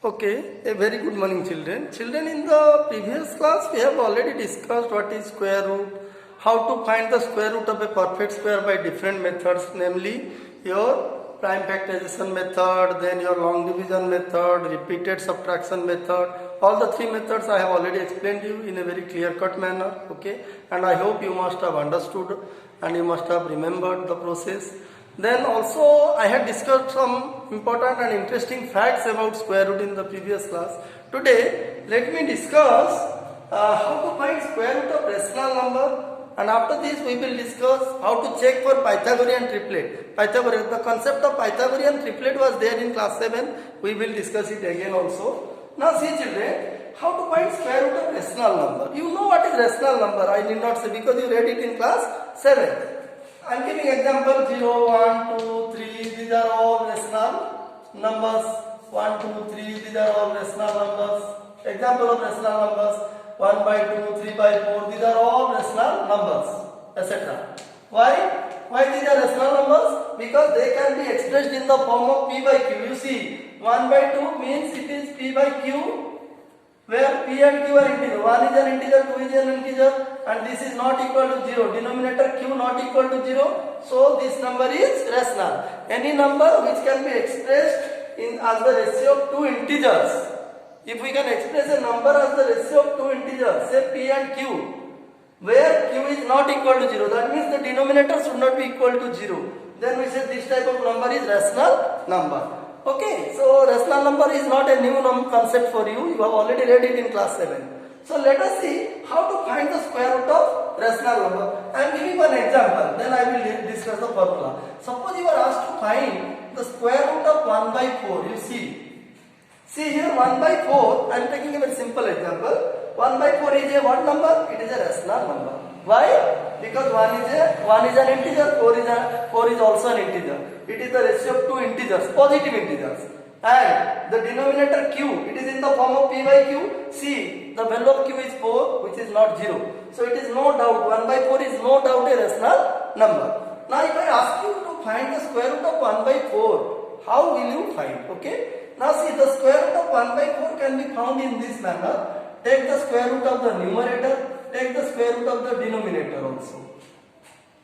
Okay, a very good morning children. Children, in the previous class we have already discussed what is square root, how to find the square root of a perfect square by different methods, namely your prime factorization method, then your long division method, repeated subtraction method. All the three methods I have already explained to you in a very clear cut manner, okay, and I hope you must have understood and you must have remembered the process. Then also I had discussed some important and interesting facts about square root in the previous class. Today let me discuss how to find square root of rational number, and after this we will discuss how to check for Pythagorean triplet. The concept of Pythagorean triplet was there in class 7. We will discuss it again also. Now see children, how to find square root of rational number. You know what is rational number, I need not say because you read it in class 7. I am giving example 0, 1, 2, 3, these are all rational numbers. 1, 2, 3, these are all rational numbers. Example of rational numbers 1 by 2, 3 by 4, these are all rational numbers, etc. Why these are rational numbers? Because they can be expressed in the form of p by q. You see, 1 by 2 means it is p by q, where p and q are integer. 1 is an integer, 2 is an integer, and this is not equal to 0. Denominator q not equal to 0. So this number is rational. Any number which can be expressed in as the ratio of two integers. If we can express a number as the ratio of two integers, say p and q, where q is not equal to 0, that means the denominator should not be equal to 0. Then we say this type of number is rational number. Okay, so rational number is not a new concept for you. You have already read it in class 7. So let us see how to find the square root of rational number. I am giving one example, then I will discuss the formula. Suppose you are asked to find the square root of 1 by 4. You see here 1 by 4, I am taking a very simple example. 1 by 4 is a what number? It is a rational number. Why? Because 1 is an integer, 4 is also an integer. It is the ratio of two integers, positive integers. And the denominator q, it is in the form of p by q. See, the value of q is 4, which is not 0. So it is no doubt, 1 by 4 is no doubt a rational number. Now if I ask you to find the square root of 1 by 4, how will you find? Okay. Now see, the square root of 1 by 4 can be found in this manner. Take the square root of the numerator, take the square root of the denominator also.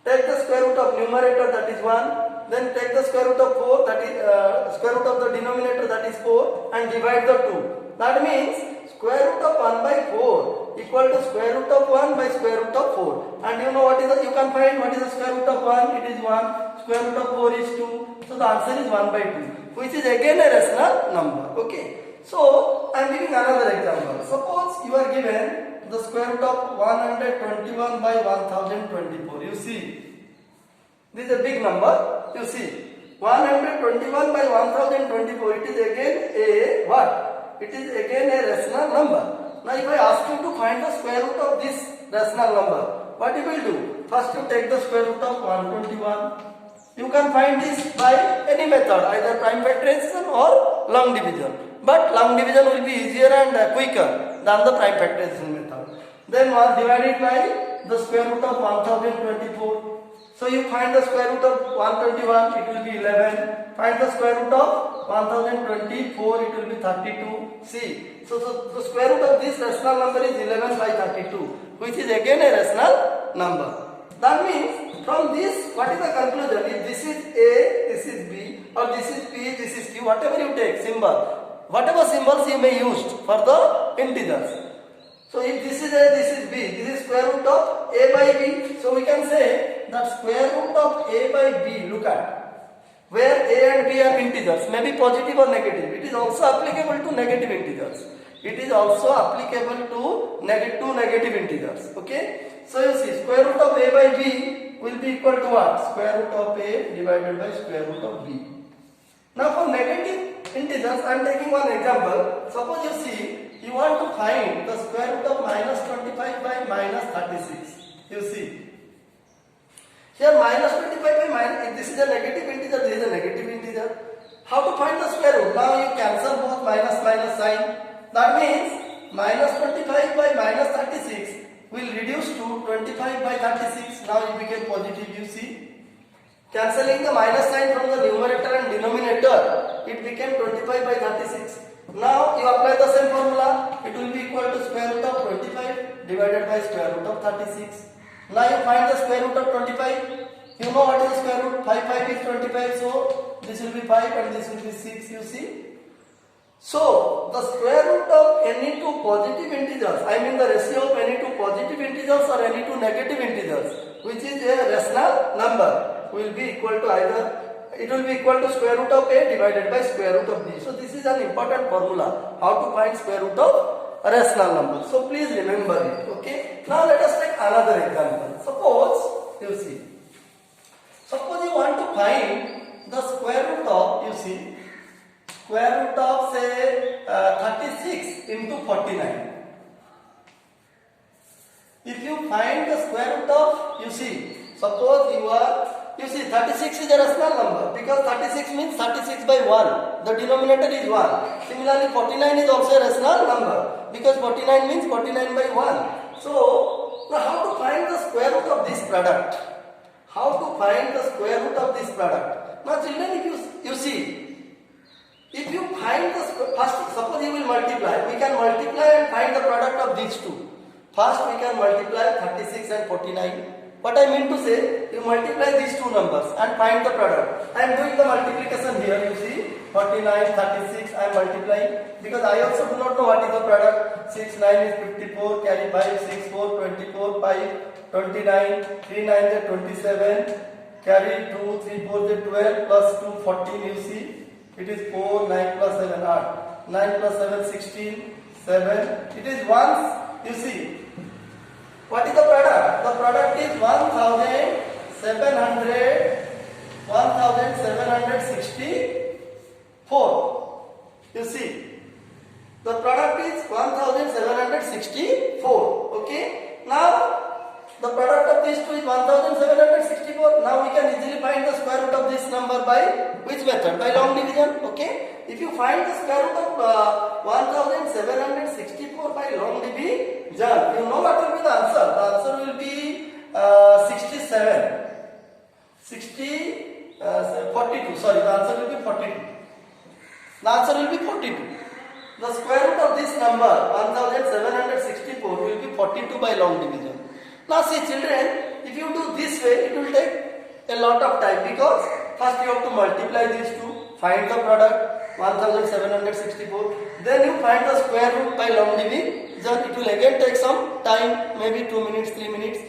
Take the square root of numerator, that is 1. Then take the square root of 4, that is square root of the denominator, that is 4, and divide the 2. That means square root of 1 by 4 equal to square root of 1 by square root of 4. And you know what is the, you can find what is the square root of 1? It is 1. Square root of 4 is 2. So the answer is 1 by 2, which is again a rational number. Okay. So I am giving another example. Suppose you are given the square root of 121 by 1024. You see, this is a big number. You see, 121 by 1024, it is again a what? It is again a rational number. Now if I ask you to find the square root of this rational number, what you will do? First you take the square root of 121. You can find this by any method, either prime factorization or long division. But long division will be easier and quicker than the prime factorization method. Then 1 divided by the square root of 1024. So you find the square root of 121, it will be 11. Find the square root of 1024, it will be 32. See, so the square root of this rational number is 11 by 32, which is again a rational number. That means from this, what is the conclusion? If this is A, this is B, or this is P, this is Q, whatever you take, symbol, whatever symbols you may use for the integers. So if this is A, this is B, this is square root of A by B. So we can say that square root of A by B, look at, where A and B are integers, may be positive or negative. It is also applicable to negative integers. It is also applicable to negative integers. Okay. So you see, square root of A by B will be equal to what? Square root of A divided by square root of B. Now for negative integers, I am taking one example. Suppose you see, you want to find the square root of minus 25 by minus 36. You see, here minus 25 by minus, if this is a negative integer, this is a negative integer. How to find the square root? Now you cancel both minus sign. That means minus 25 by minus 36 will reduce to 25 by 36. Now it became positive, you see. Cancelling the minus sign from the numerator and denominator, it became 25 by 36. Now equal to square root of 25 divided by square root of 36. Now you find the square root of 25. You know what is the square root? 5 is 25. So this will be 5 and this will be 6. You see. So the square root of any two positive integers, I mean the ratio of any two positive integers or any two negative integers, which is a rational number, will be equal to either. It will be equal to square root of a divided by square root of b. So this is an important formula, how to find square root of a rational number. So please remember it. Okay. Now let us take another example. Suppose you see. Suppose you want to find the square root of, you see, square root of say 36 into 49. If you find the square root of, you see, suppose you see 36 is a rational number because 36 means 36 by 1. The denominator is 1. Similarly 49 is also a rational number because 49 means 49 by 1. So now how to find the square root of this product? How to find the square root of this product? Now children, if you see, if you find the first, suppose you will multiply. We can multiply and find the product of these two. First we can multiply 36 and 49. What I mean to say, you multiply these two numbers and find the product. I am doing the multiplication here, you see, 49, 36, I am multiplying because I also do not know what is the product. 6, 9 is 54, carry 5, 6, 4, 24, 5, 29, 3, 9 is 27, carry 2, 3, 4 is 12, plus 2, 14, you see, it is 4, 9 plus 7, 8, 9 plus 7, 16, 7, it is 1, you see. What is the product? The product is 1764. You see, the product is 1764. Okay. Now the product of these two is 1764. Now we can easily find the square root of this number by which method? By long division. Okay. If you find the square root of 1764 by long division, you know what will be the answer? The answer will be 67. 42. Sorry, the answer will be 42. The answer will be 42. The square root of this number 1764 will be 42 by long division. Now see children, if you do this way, it will take a lot of time because first you have to multiply these two, find the product 1764, then you find the square root by long division. It will again take some time, maybe 2 minutes, 3 minutes.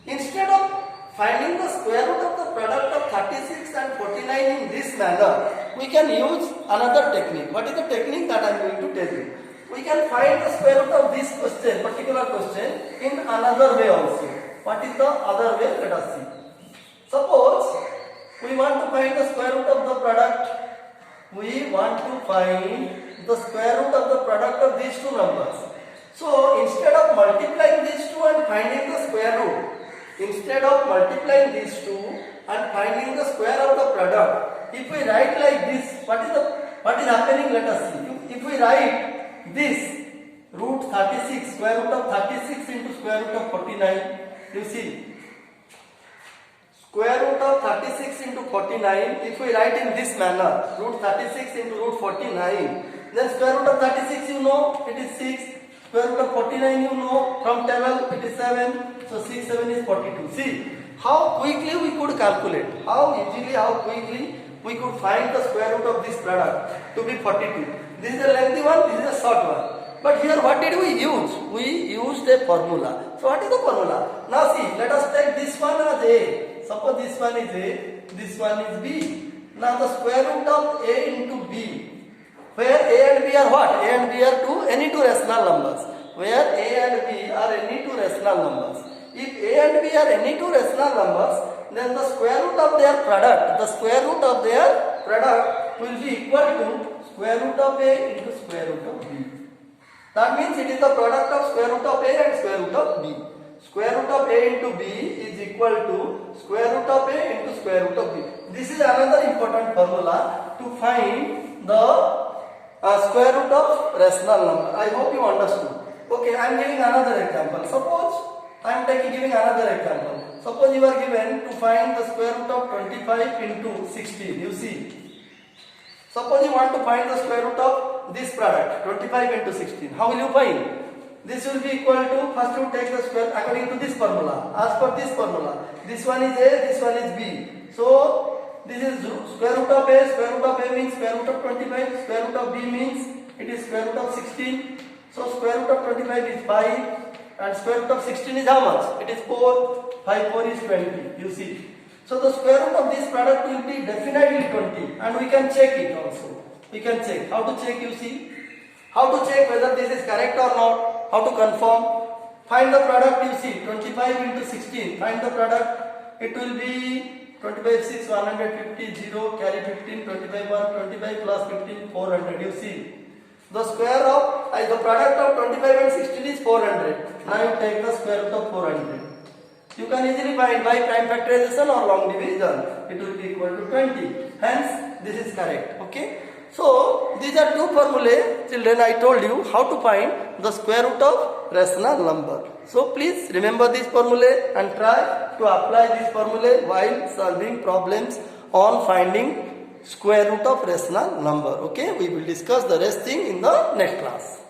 Instead of finding the square root of the product of 36 and 49 in this manner, we can use another technique. What is the technique that I am going to tell you? We can find the square root of this question, particular question, in another way also. What is the other way? Let us see. Suppose we want to find the square root of the product. We want to find the square root of the product of these two numbers. So instead of multiplying these two and finding the square root, instead of multiplying these two and finding the square of the product, if we write like this, what is happening? Let us see. If we write this root 36, square root of 36 into square root of 49, you see, square root of 36 into 49, if we write in this manner, root 36 into root 49, then square root of 36 you know, it is 6, square root of 49 you know, from 12 it is 7, so 6, 7 is 42. See, how quickly we could calculate, how easily, how quickly we could find the square root of this product to be 42. This is a lengthy one, this is a short one. But here what did we use? We used a formula. So what is the formula? Now see, let us take this one as A. Suppose this one is A, this one is B. Now the square root of A into B, where A and B are what? A and B are any two rational numbers. Where A and B are any two rational numbers. If A and B are any two rational numbers, then the square root of their product, will be equal to square root of A into square root of B. That means it is the product of square root of A and square root of B. Square root of A into B is equal to square root of A into square root of B. This is another important formula to find the square root of rational number. I hope you understood. Okay, I am giving another example. Suppose I am giving another example. Suppose you are given to find the square root of 25 into 16. You see. Suppose you want to find the square root of this product 25 into 16. How will you find? This will be equal to, first you take the square according to this formula. As per this formula, this one is A, this one is B. So this is square root of A. Square root of A means square root of 25. Square root of B means it is square root of 16. So square root of 25 is 5. And square root of 16 is how much? It is 4. 5 4 is 20. You see. So the square root of this product will be definitely 20. And we can check it also. We can check. How to check, you see? How to check whether this is correct or not? How to confirm? Find the product, you see. 25 into 16. Find the product. It will be 25 6 150 0 carry 15 25 1 25 plus 15 400. You see. The square of the product of 25 and 16 is 400. Now you take the square root of 400. You can easily find by prime factorization or long division. It will be equal to 20. Hence, this is correct. Okay. So, these are two formulae. Children, I told you how to find the square root of rational number. So, please remember this formulae and try to apply this formulae while solving problems on finding square root of rational number. Okay. We will discuss the rest thing in the next class.